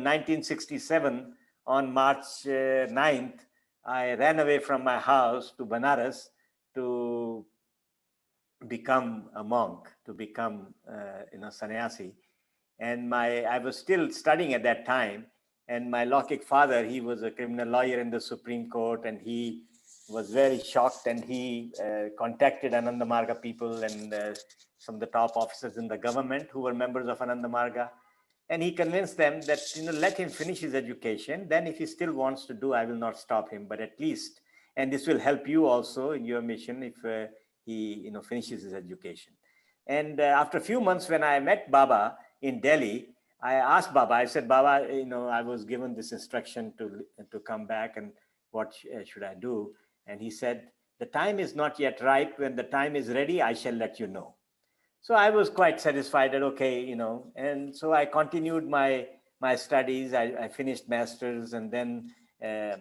1967, on March 9th, I ran away from my house to Banaras to become a monk, to become sannyasi. And I was still studying at that time. And my Lokik father, he was a criminal lawyer in the Supreme Court, and he was very shocked, and he contacted Ananda Marga people and some of the top officers in the government who were members of Ananda Marga. And he convinced them that, let him finish his education. Then if he still wants to do, I will not stop him, but at least, and this will help you also in your mission if he, finishes his education. And after a few months, when I met Baba in Delhi, I asked Baba, I said, Baba, I was given this instruction to come back, and what should I do? And he said, the time is not yet ripe. When the time is ready, I shall let you know. So I was quite satisfied that, okay, and so I continued my studies. I finished master's, and then, I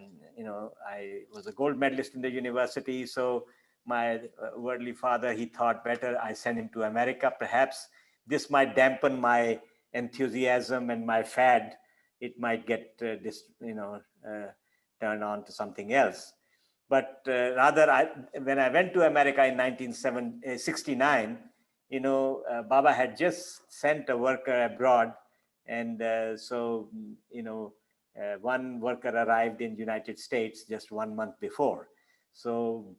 was a gold medalist in the university. So my worldly father, he thought better I send him to America. Perhaps this might dampen my enthusiasm and my fad. It might get turned on to something else. But rather, when I went to America in 1969, Baba had just sent a worker abroad, and one worker arrived in United States just 1 month before. So,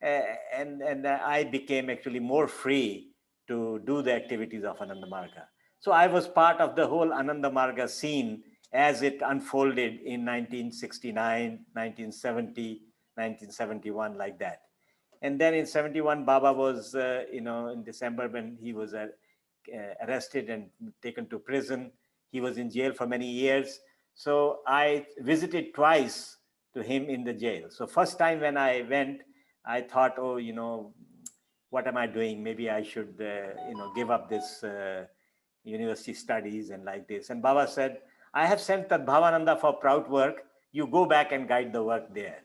and I became actually more free to do the activities of Ananda Marga. So I was part of the whole Ananda Marga scene as it unfolded in 1969, 1970, 1971, like that. And then in 71, Baba was, in December, when he was arrested and taken to prison. He was in jail for many years. So I visited twice to him in the jail. So first time when I went, I thought, oh, what am I doing? Maybe I should, give up this university studies and like this. And Baba said, I have sent Tadbhavananda for proud work. You go back and guide the work there.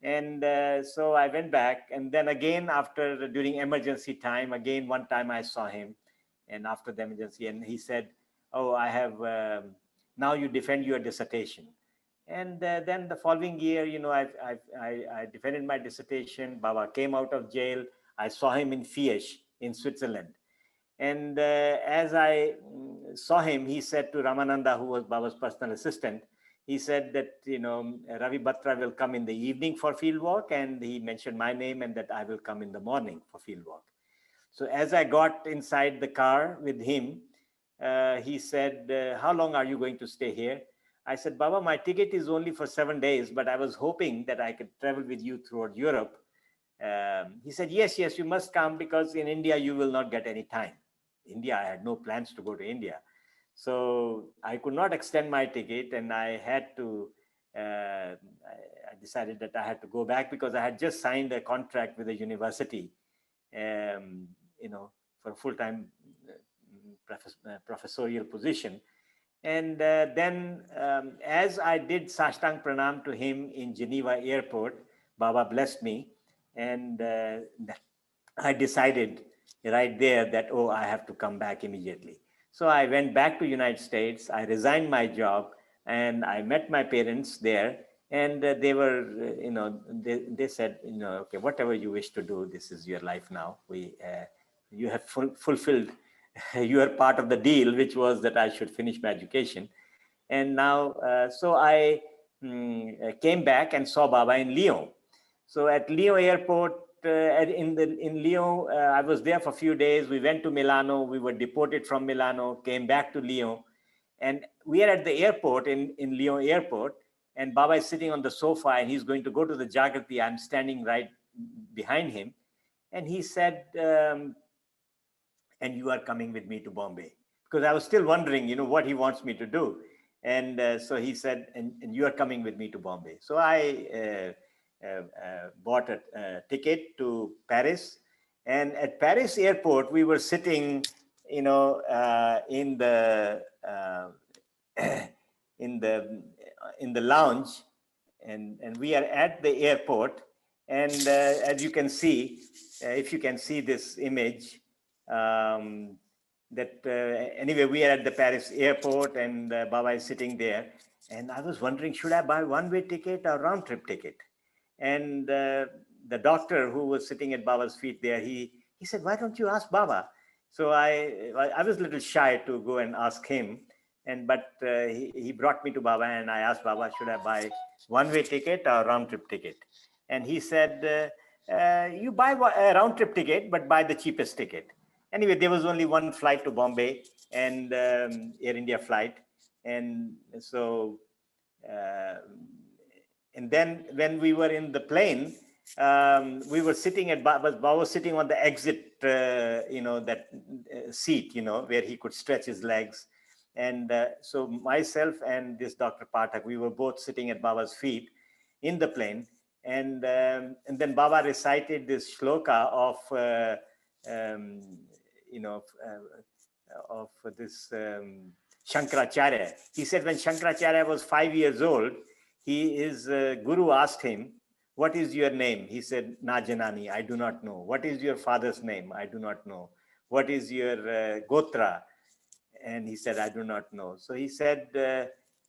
And so I went back, and then again during emergency time, again one time I saw him, and after the emergency, and he said, oh, I have, now you defend your dissertation. And then the following year, I defended my dissertation. Baba came out of jail. I saw him in Fieschi in Switzerland. And as I saw him, he said to Ramananda, who was Baba's personal assistant, he said that, Ravi Batra will come in the evening for field walk, and he mentioned my name, and that I will come in the morning for field walk. So as I got inside the car with him, he said, how long are you going to stay here? I said, Baba, my ticket is only for 7 days, but I was hoping that I could travel with you throughout Europe. He said, yes, you must come, because in India, you will not get any time. India, I had no plans to go to India. So I could not extend my ticket, and I had to, I decided that I had to go back, because I had just signed a contract with the university, for a full-time professorial position. And then as I did Sashtang Pranam to him in Geneva airport, Baba blessed me, and I decided right there that, oh, I have to come back immediately. So I went back to United States. I resigned my job, and I met my parents there, and they were, they said, okay, whatever you wish to do, this is your life now. You have fulfilled your part of the deal, which was that I should finish my education. And now, so I came back and saw Baba in Lyon. So at Lyon airport, in Lyon, I was there for a few days. We went to Milano. We were deported from Milano, came back to Lyon. And we are at the airport, in Lyon airport, and Baba is sitting on the sofa, and he's going to go to the Jagrati. I'm standing right behind him. And he said, and you are coming with me to Bombay. Because I was still wondering, what he wants me to do. And so he said, and you are coming with me to Bombay. So I bought a ticket to Paris, and at Paris airport we were sitting, in the lounge, and we are at the airport, and as you can see, if you can see this image, that anyway, we are at the Paris airport, and Baba is sitting there, and I was wondering, should I buy one-way ticket or round-trip ticket? And the doctor who was sitting at Baba's feet there, he said, why don't you ask Baba? So I was a little shy to go and ask him, but he brought me to Baba, and I asked Baba, should I buy one-way ticket or round-trip ticket? And he said, you buy a round-trip ticket, but buy the cheapest ticket. Anyway, there was only one flight to Bombay, and Air India flight. And so, and then when we were in the plane, we were sitting at Baba was sitting on the exit, that seat, where he could stretch his legs. And so myself and this Dr. Pathak, we were both sitting at Baba's feet in the plane. And then Baba recited this shloka of, of this Shankaracharya. He said when Shankaracharya was 5 years old, his guru asked him, what is your name? He said, Na Janani, I do not know. What is your father's name? I do not know. What is your gotra? And he said, I do not know. So he said,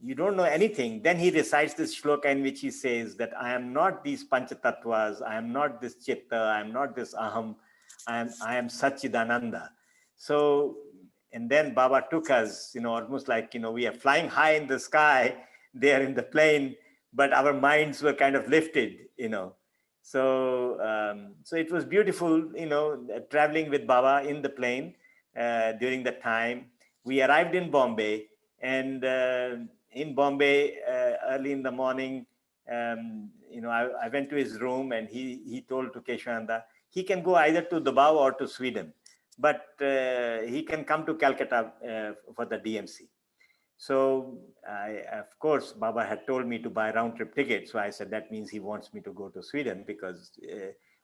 you don't know anything. Then he recites this shloka in which he says that I am not these panchatattvas, I am not this chitta, I am not this aham, I am Satchidananda. So, and then Baba took us, almost like, we are flying high in the sky there in the plane, but our minds were kind of lifted, So, so it was beautiful, traveling with Baba in the plane during that time. We arrived in Bombay, and in Bombay, early in the morning, I went to his room, and he told to Keshavananda, he can go either to Dubai or to Sweden, but he can come to Calcutta for the DMC. So of course, Baba had told me to buy round-trip ticket. So I said, that means he wants me to go to Sweden, because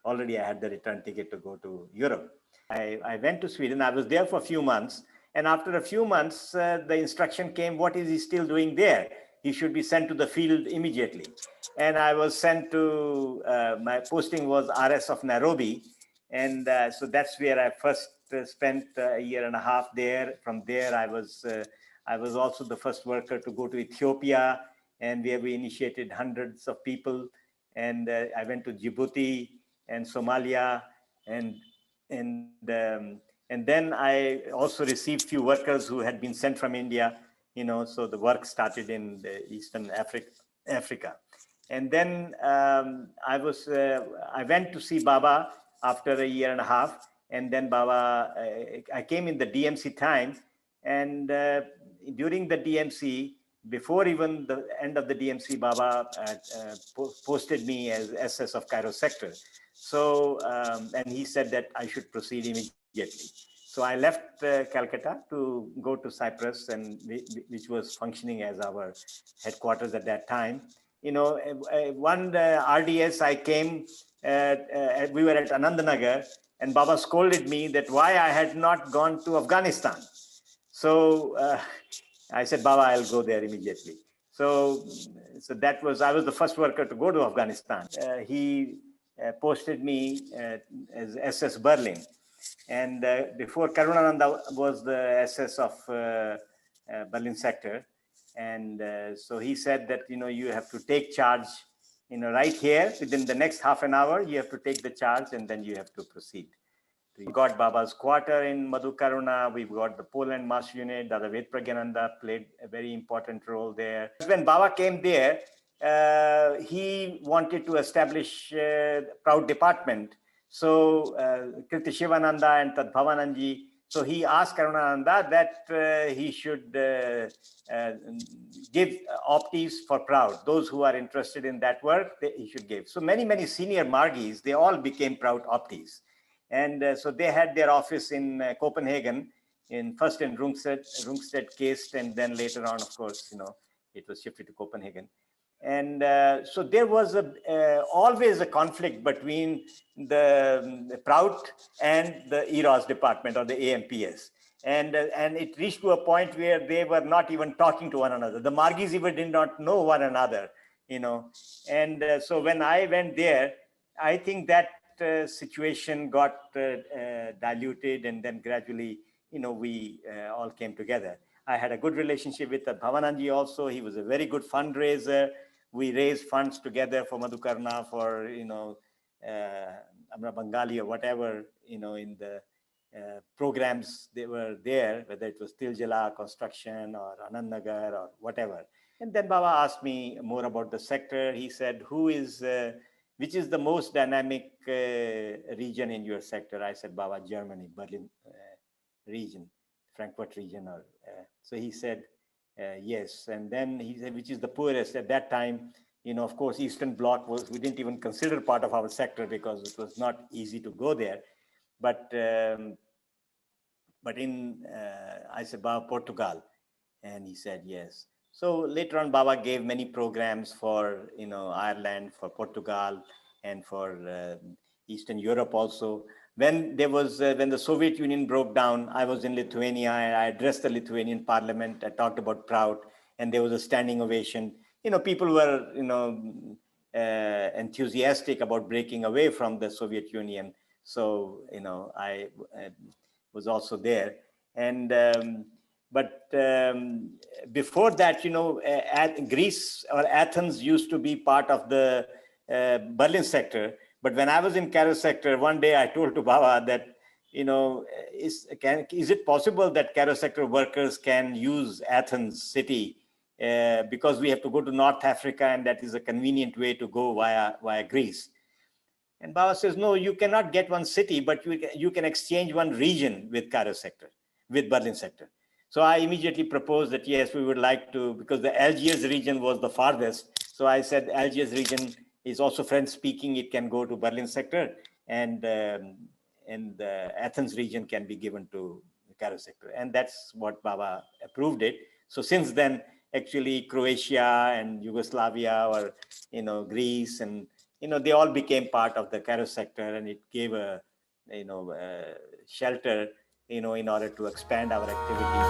already I had the return ticket to go to Europe. I went to Sweden. I was there for a few months. And after a few months, the instruction came, what is he still doing there? He should be sent to the field immediately. And I was sent to, my posting was RS of Nairobi. And so that's where I first spent a year and a half there. From there, I was also the first worker to go to Ethiopia, and where we initiated hundreds of people. And I went to Djibouti and Somalia, and then I also received few workers who had been sent from India, so the work started in the Eastern Africa. And then I went to see Baba after a year and a half, and then Baba, I came in the DMC time, and during the DMC, before even the end of the DMC, Baba posted me as SS of Cairo sector. So, and he said that I should proceed immediately. So I left Calcutta to go to Cyprus, and which was functioning as our headquarters at that time. One RDS I came, we were at Ananda Marga, and Baba scolded me that why I had not gone to Afghanistan. So I said, Baba, I'll go there immediately. So I was the first worker to go to Afghanistan. He posted me as SS Berlin. And before, Karunananda was the SS of Berlin sector. And so he said that, you have to take charge, right here within the next half an hour, you have to take the charge, and then you have to proceed. We got Baba's quarter in Madhukaruna. We've got the Poland Mass Unit. Dada Vedpragyananda played a very important role there. When Baba came there, he wanted to establish Proud Department. So Kirti Shivananda and Tadbhavananji, so he asked Karunananda that he should give optees for Proud. Those who are interested in that work, he should give. So many senior Margis, they all became Proud optees. And so they had their office in Copenhagen, first in Rungsted, Kast, and then later on, of course, it was shifted to Copenhagen. And so there was always a conflict between the Proud and the EROS department, or the AMPS. And it reached to a point where they were not even talking to one another. The Margis even did not know one another, And so when I went there, I think that situation got diluted, and then gradually, we all came together. I had a good relationship with Bhavananji also. He was a very good fundraiser. We raised funds together for Madhukarna, for, Amra Bengali or whatever, in the programs they were there, whether it was Tiljala construction or Anand Nagar or whatever. And then Baba asked me more about the sector. He said, which is the most dynamic region in your sector? I said, Baba, Germany, Berlin region, Frankfurt region. So he said, yes. And then he said, which is the poorest? At that time, of course, Eastern Bloc we didn't even consider part of our sector because it was not easy to go there. But I said, Baba, Portugal. And he said, yes. So later on, Baba gave many programs for, Ireland, for Portugal, and for Eastern Europe also. When the Soviet Union broke down, I was in Lithuania. I addressed the Lithuanian parliament. I talked about Prout, and there was a standing ovation. People were, enthusiastic about breaking away from the Soviet Union. So, I was also there. And but before that, Greece or Athens used to be part of the Berlin sector. But when I was in Cairo sector, one day I told to Baba that, is it possible that Cairo sector workers can use Athens city because we have to go to North Africa, and that is a convenient way to go via Greece. And Baba says, no, you cannot get one city, but you can exchange one region with Cairo sector, with Berlin sector. So I immediately proposed that, yes, we would like to, because the Algiers region was the farthest. So I said, Algiers region is also French speaking. It can go to Berlin sector, and the Athens region can be given to the Cairo sector. And that's what Baba approved it. So since then, actually Croatia and Yugoslavia, or, Greece, and, they all became part of the Cairo sector, and it gave a, shelter, in order to expand our activities.